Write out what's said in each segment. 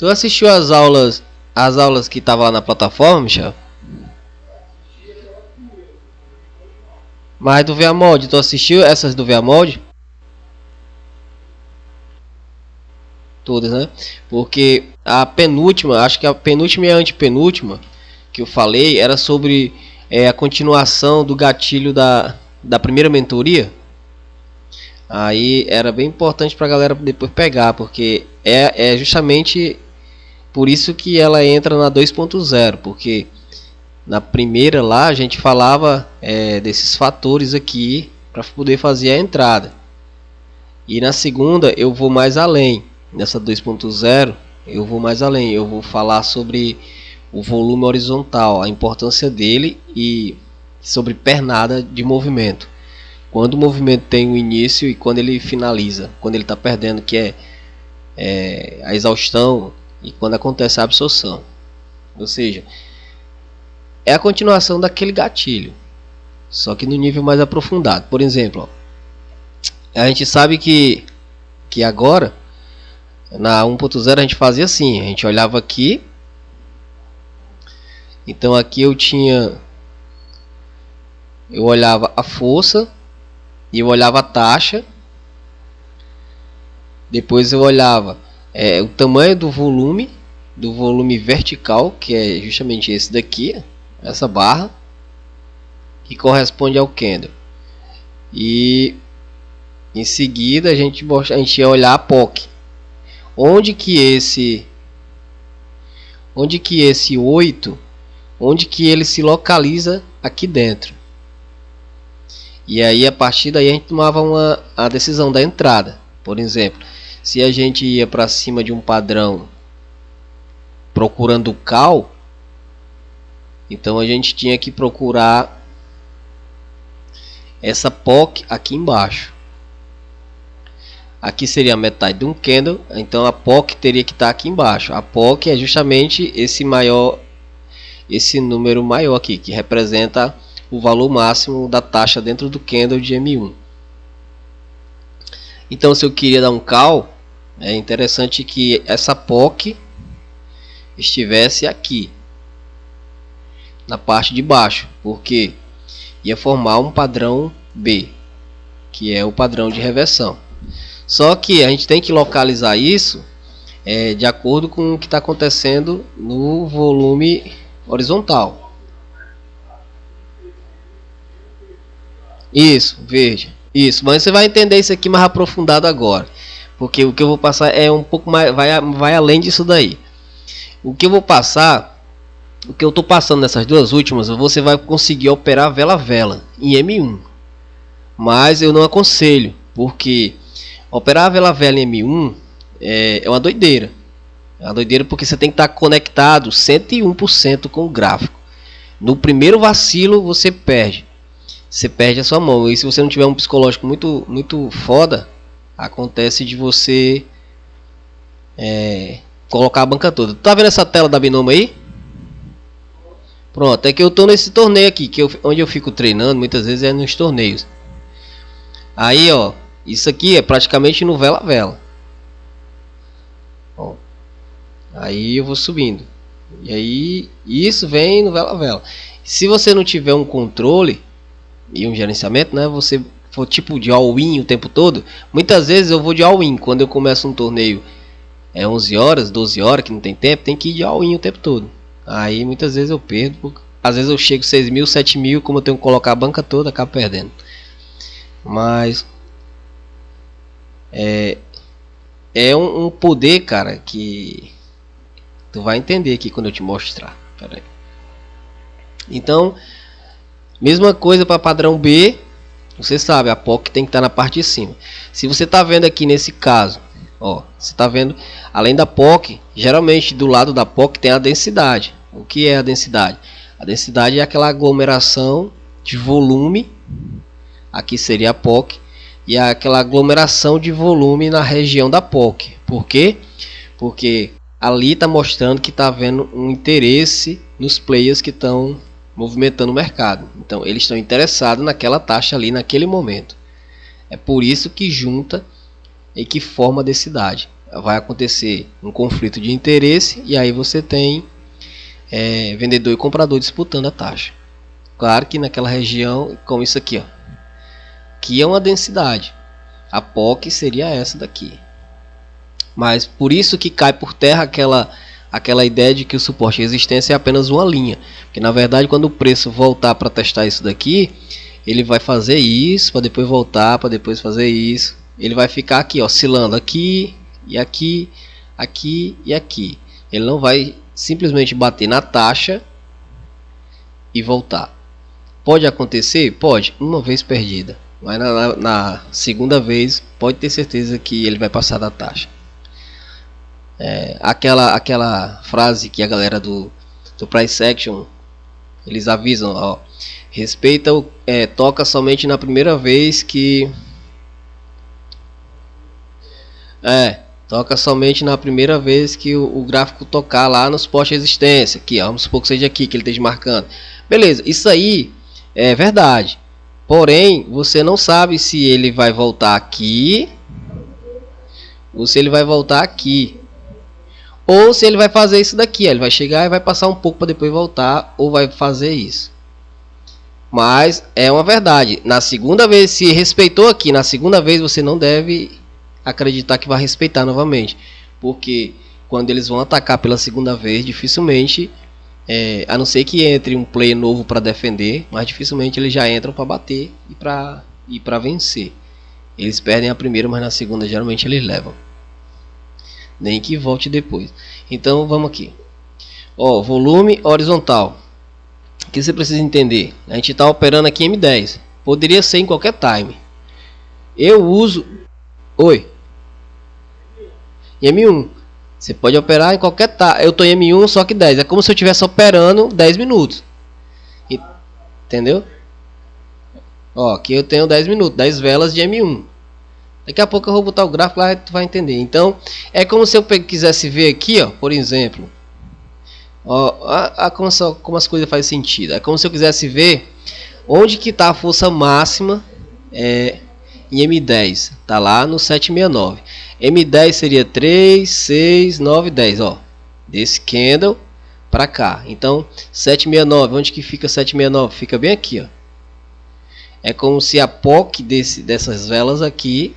Tu assistiu as aulas que tava lá na plataforma, Michel? Mas do ViaMod, tu assistiu essas do ViaMod? Todas, né? Porque a penúltima, acho que a penúltima e a antepenúltima que eu falei era sobre a continuação do gatilho da primeira mentoria. Aí era bem importante pra galera depois pegar, porque é justamente por isso que ela entra na 2.0, porque na primeira lá a gente falava desses fatores aqui para poder fazer a entrada. E na segunda eu vou mais além. Nessa 2.0 eu vou mais além. Eu vou falar sobre o volume horizontal, a importância dele e sobre pernada de movimento. Quando o movimento tem um início e quando ele finaliza, quando ele está perdendo, que é a exaustão, e quando acontece a absorção. Ou seja, é a continuação daquele gatilho, só que no nível mais aprofundado. Por exemplo, a gente sabe que agora na 1.0 a gente fazia assim, a gente olhava aqui, então aqui eu olhava a força e eu olhava a taxa, depois eu olhava o tamanho do volume vertical, que é justamente esse daqui, essa barra, que corresponde ao candle, e em seguida a gente ia olhar a POC, onde que esse 8, onde que ele se localiza aqui dentro. E aí a partir daí a gente tomava a decisão da entrada. Por exemplo, se a gente ia para cima de um padrão procurando o call, então a gente tinha que procurar essa POC aqui embaixo. Aqui seria a metade de um candle, então a POC teria que estar aqui embaixo. A POC é justamente esse número maior aqui, que representa o valor máximo da taxa dentro do candle de M1. Então, se eu queria dar um call, é interessante que essa POC estivesse aqui na parte de baixo, porque ia formar um padrão B, que é o padrão de reversão. Só que a gente tem que localizar isso de acordo com o que está acontecendo no volume horizontal. Isso, veja. Isso, mas você vai entender isso aqui mais aprofundado agora. Porque o que eu vou passar é um pouco mais, vai além disso daí. O que eu vou passar, o que eu estou passando nessas duas últimas, você vai conseguir operar vela a vela em M1. Mas eu não aconselho, porque operar vela a vela em M1 é uma doideira. É uma doideira porque você tem que estar conectado 101% com o gráfico. No primeiro vacilo você perde. Você perde a sua mão. E se você não tiver um psicológico muito foda, acontece de você colocar a banca toda. Tá vendo essa tela da Binomo aí? Pronto, é que eu tô nesse torneio aqui, onde eu fico treinando, muitas vezes é nos torneios. Aí, ó, isso aqui é praticamente no vela a vela. Ó, aí eu vou subindo. E aí, isso vem no vela a vela. Se você não tiver um controle e um gerenciamento, né, você for tipo de all-in o tempo todo, muitas vezes eu vou de all-in, quando eu começo um torneio 11 horas, 12 horas, que não tem tempo, tem que ir de all-in o tempo todo. Aí muitas vezes eu perdo, às vezes eu chego 6.000, 7.000, como eu tenho que colocar a banca toda, acabo perdendo. Mas é um poder, cara, que tu vai entender aqui quando eu te mostrar. Pera aí. Então, mesma coisa para padrão B. Você sabe, a POC tem que estar na parte de cima. Se você está vendo aqui nesse caso, ó, você está vendo, além da POC, geralmente do lado da POC tem a densidade. O que é a densidade? A densidade é aquela aglomeração de volume. Aqui seria a POC. E é aquela aglomeração de volume na região da POC. Por quê? Porque ali está mostrando que está havendo um interesse nos players que estão movimentando o mercado. Então eles estão interessados naquela taxa ali naquele momento. É por isso que junta e que forma a densidade. vai acontecer um conflito de interesse e aí você tem vendedor e comprador disputando a taxa. Claro que naquela região, como isso aqui, ó, que é uma densidade, a POC seria essa daqui. Mas por isso que cai por terra aquela ideia de que o suporte de resistência é apenas uma linha, porque na verdade quando o preço voltar para testar isso daqui, ele vai fazer isso para depois voltar, para depois fazer isso. Ele vai ficar aqui oscilando aqui e aqui, aqui e aqui. Ele não vai simplesmente bater na taxa e voltar. Pode acontecer? Pode, uma vez perdida. Mas na segunda vez pode ter certeza que ele vai passar da taxa. Aquela frase que a galera do price action eles avisam, ó, respeita toca somente na primeira vez que toca somente na primeira vez que o gráfico tocar lá no suporte de resistência. Aqui, ó, vamos supor que seja aqui que ele esteja marcando. Beleza, isso aí é verdade. Porém, você não sabe se ele vai voltar aqui ou se ele vai voltar aqui. Ou se ele vai fazer isso daqui. Ele vai chegar e vai passar um pouco para depois voltar. Ou vai fazer isso. Mas é uma verdade. Na segunda vez, se respeitou aqui, na segunda vez você não deve acreditar que vai respeitar novamente, porque quando eles vão atacar pela segunda vez, dificilmente, a não ser que entre um player novo para defender, mas dificilmente eles já entram para bater e para vencer. Eles perdem a primeira, mas na segunda geralmente eles levam, nem que volte depois. Então vamos aqui, ó, volume horizontal. O que você precisa entender? A gente está operando aqui em M10, poderia ser em qualquer time. Eu uso em M1. Você pode operar em qualquer eu estou em M1 só que 10. É como se eu estivesse operando 10 minutos. Entendeu? Ó, aqui eu tenho 10 minutos, 10 velas de M1. Daqui a pouco eu vou botar o gráfico lá e tu vai entender. Então, é como se eu quisesse ver aqui, ó, por exemplo. Ó, como as coisas fazem sentido. É como se eu quisesse ver onde que está a força máxima em M10. Tá lá no 769. M10 seria 3, 6, 9, 10, ó, desse candle para cá. Então 769, onde que fica 769? Fica bem aqui, ó. É como se a POC dessas velas aqui,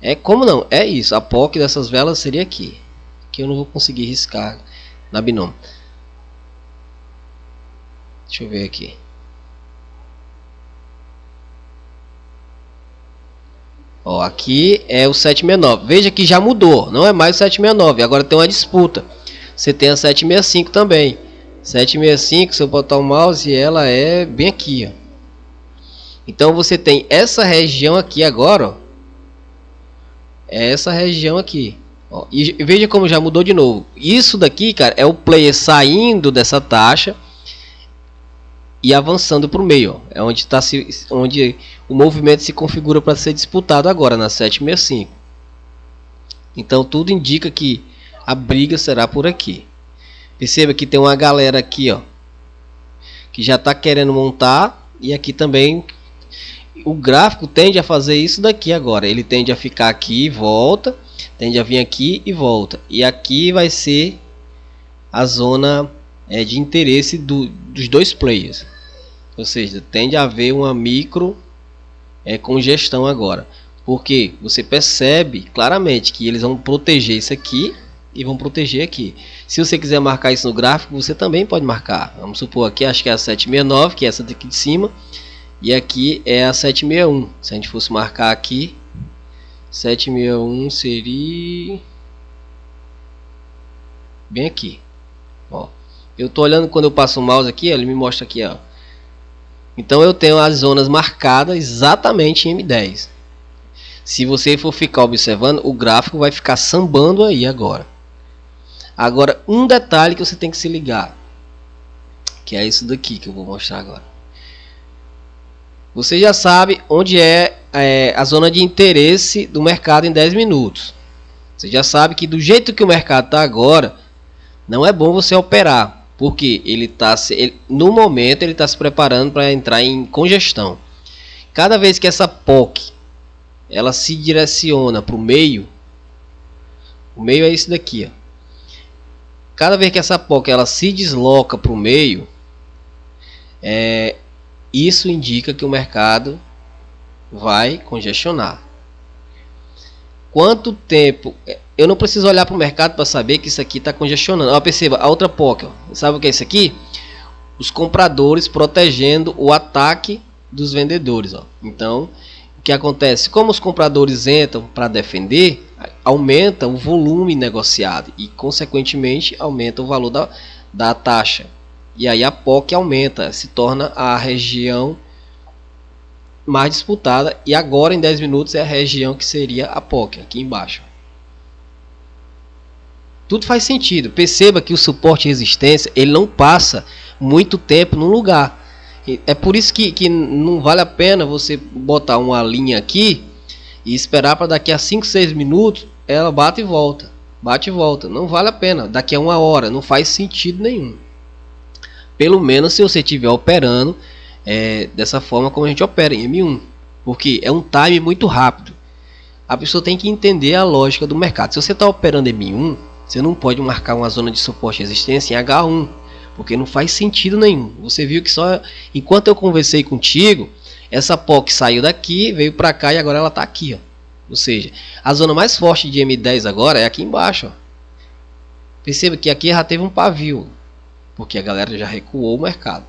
é isso, a POC dessas velas seria aqui, que eu não vou conseguir riscar na binômio. Deixa eu ver aqui. Ó, aqui é o 769. Veja que já mudou. Não é mais o 769. Agora tem uma disputa. Você tem a 765 também. 765, se eu botar o mouse, ela é bem aqui, ó. Então você tem essa região aqui agora, ó. Essa região aqui. Ó. E veja como já mudou de novo. Isso daqui, cara, é o player saindo dessa taxa e avançando para o meio, ó. É onde o movimento se configura para ser disputado agora na 765. Então tudo indica que a briga será por aqui. Perceba que tem uma galera aqui, ó, que já está querendo montar, e aqui também o gráfico tende a fazer isso daqui agora. Ele tende a ficar aqui e volta, tende a vir aqui e volta. E aqui vai ser a zona de interesse dos dois players. Ou seja, tende a haver uma micro congestão agora. Porque você percebe claramente que eles vão proteger isso aqui e vão proteger aqui. Se você quiser marcar isso no gráfico, você também pode marcar. Vamos supor aqui, acho que é a 769, que é essa daqui de cima. E aqui é a 761. Se a gente fosse marcar aqui, 761 seria bem aqui. Ó, eu tô olhando, quando eu passo o mouse aqui, ele me mostra aqui, ó. Então eu tenho as zonas marcadas exatamente em M10. Se você for ficar observando, o gráfico vai ficar sambando aí agora. Agora, um detalhe que você tem que se ligar, que é isso daqui que eu vou mostrar agora. Você já sabe onde é a zona de interesse do mercado em 10 minutos. Você já sabe que do jeito que o mercado está agora, não é bom você operar. Porque no momento ele está se preparando para entrar em congestão. Cada vez que essa POC ela se direciona para o meio, O meio é esse daqui, ó. Cada vez que essa POC ela se desloca para o meio, isso indica que o mercado vai congestionar. Quanto tempo? Eu não preciso olhar para o mercado para saber que isso aqui está congestionando. Ó, perceba, a outra POC, ó. Sabe o que é isso aqui? Os compradores protegendo o ataque dos vendedores, ó. Então, o que acontece? Como os compradores entram para defender, aumenta o volume negociado e, consequentemente, aumenta o valor da taxa. E aí a POC aumenta, se torna a região mais disputada. E agora, em 10 minutos, é a região que seria a POC, aqui embaixo. Tudo faz sentido. Perceba que o suporte e resistência ele não passa muito tempo no lugar. É por isso que não vale a pena você botar uma linha aqui e esperar para daqui a 5, 6 minutos ela bate e volta. Bate e volta. Não vale a pena. Daqui a 1 hora não faz sentido nenhum. Pelo menos se você estiver operando dessa forma como a gente opera em M1. Porque é um time muito rápido. A pessoa tem que entender a lógica do mercado. Se você está operando M1, você não pode marcar uma zona de suporte e resistência em H1. Porque não faz sentido nenhum. Você viu que só enquanto eu conversei contigo, essa POC saiu daqui, veio para cá e agora ela está aqui, ó. Ou seja, a zona mais forte de M10 agora é aqui embaixo, ó. Perceba que aqui já teve um pavio, porque a galera já recuou o mercado.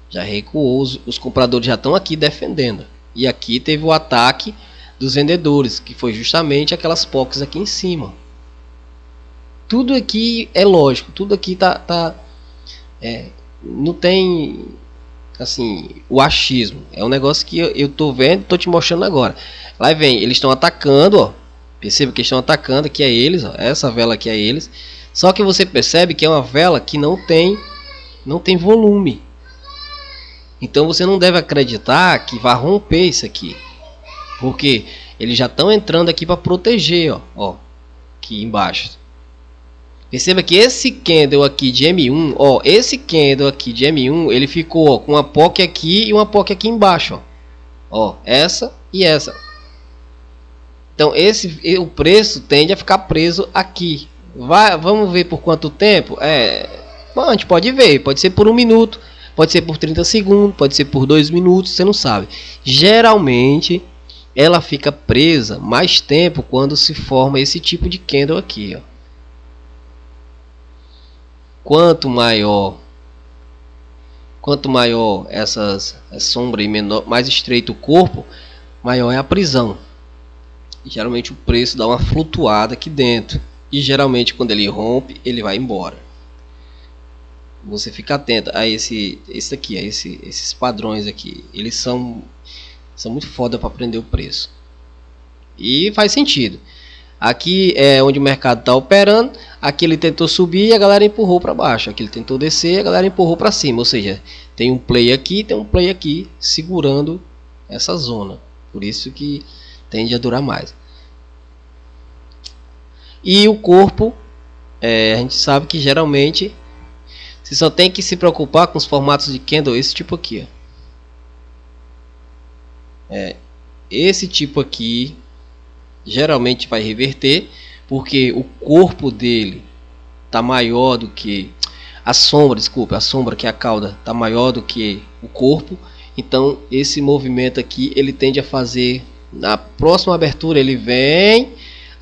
Já recuou, os compradores já estão aqui defendendo. E aqui teve o ataque dos vendedores, que foi justamente aquelas POCs aqui em cima. Tudo aqui é lógico, tudo aqui não tem assim o achismo. É um negócio que eu tô vendo, tô te mostrando agora. Lá vem, eles estão atacando, ó. Perceba que estão atacando, aqui é eles, ó. Essa vela aqui é eles. Só que você percebe que é uma vela que não tem volume. Então você não deve acreditar que vai romper isso aqui, porque eles já estão entrando aqui para proteger, ó, aqui embaixo. Perceba que esse candle aqui de M1, ó, esse candle aqui de M1, ele ficou ó, com uma POC aqui e uma POC aqui embaixo, ó, essa e essa. Então o preço tende a ficar preso aqui. Vamos ver por quanto tempo? Bom, a gente pode ver, pode ser por 1 minuto, pode ser por 30 segundos, pode ser por 2 minutos, você não sabe. Geralmente ela fica presa mais tempo quando se forma esse tipo de candle aqui, ó. Quanto maior essa sombra e menor, mais estreito o corpo, maior é a prisão. E geralmente o preço dá uma flutuada aqui dentro. E geralmente quando ele rompe, ele vai embora. Você fica atento a esse aqui, a esses padrões aqui. Eles são muito foda para prender o preço. E faz sentido. Aqui é onde o mercado está operando. Aqui ele tentou subir e a galera empurrou para baixo. Aqui ele tentou descer e a galera empurrou para cima. Ou seja, tem um play aqui, tem um play aqui segurando essa zona. Por isso que tende a durar mais. E o corpo, a gente sabe que geralmente você só tem que se preocupar com os formatos de candle esse tipo aqui, ó. Esse tipo aqui geralmente vai reverter, porque o corpo dele tá maior do que a sombra, a sombra que é a cauda tá maior do que o corpo. Então esse movimento aqui ele tende a fazer na próxima abertura, ele vem,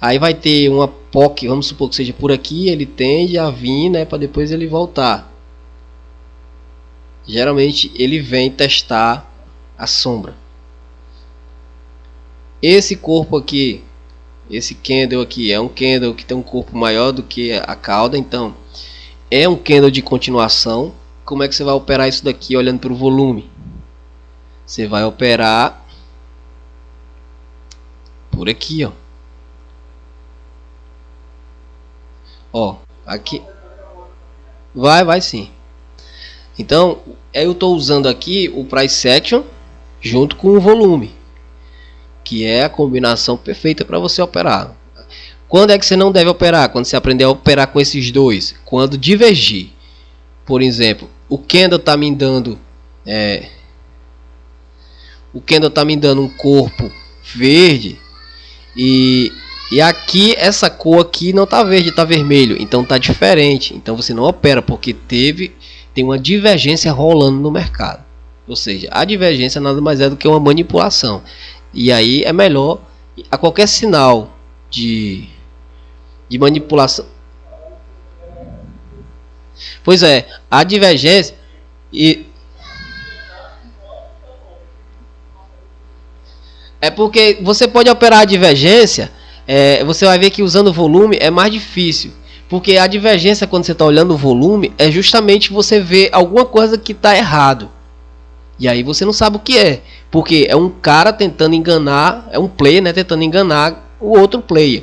aí vai ter uma POC, vamos supor que seja por aqui, ele tende a vir, né, para depois ele voltar. Geralmente ele vem testar a sombra. Esse corpo aqui, esse candle aqui é um candle que tem um corpo maior do que a cauda, então é um candle de continuação. Como é que você vai operar isso daqui olhando para o volume? Você vai operar por aqui, ó. Ó, aqui vai sim. Então eu estou usando aqui o price action junto com o volume, que é a combinação perfeita para você operar. Quando é que você não deve operar? Quando você aprender a operar com esses dois, quando divergir. Por exemplo, o candle está me dando um corpo verde e E aqui, essa cor aqui não tá verde, tá vermelho. Então tá diferente. Então você não opera, porque tem uma divergência rolando no mercado. Ou seja, a divergência nada mais é do que uma manipulação. E aí é melhor, a qualquer sinal de manipulação. Pois é, a divergência é porque você pode operar a divergência. Você vai ver que usando volume é mais difícil. Porque a divergência, quando você está olhando o volume, é justamente você ver alguma coisa que está errado. E aí você não sabe o que é. Porque é um cara tentando enganar, é um player, né, tentando enganar o outro player.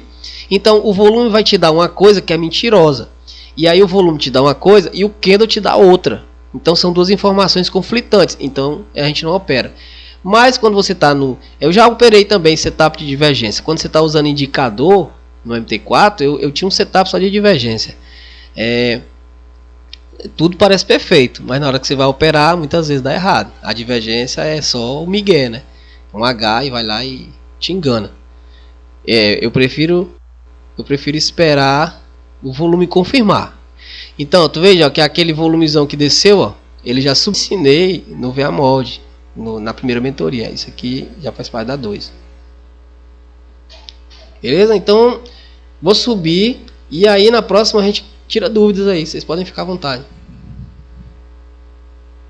Então o volume vai te dar uma coisa que é mentirosa. E aí o volume te dá uma coisa e o candle te dá outra. Então são duas informações conflitantes. Então a gente não opera. Mas quando você está no... Eu já operei também setup de divergência. Quando você está usando indicador no MT4, eu tinha um setup só de divergência. Tudo parece perfeito, mas na hora que você vai operar, muitas vezes dá errado. A divergência é só o migué, né? Um H e vai lá e te engana. Eu prefiro esperar o volume confirmar. Então, tu veja ó, que aquele volumezão que desceu, ó, ele já subsinei no VA Mod. Na primeira mentoria. Isso aqui já faz parte da 2. Beleza? Então vou subir. E aí na próxima a gente tira dúvidas aí. Vocês podem ficar à vontade.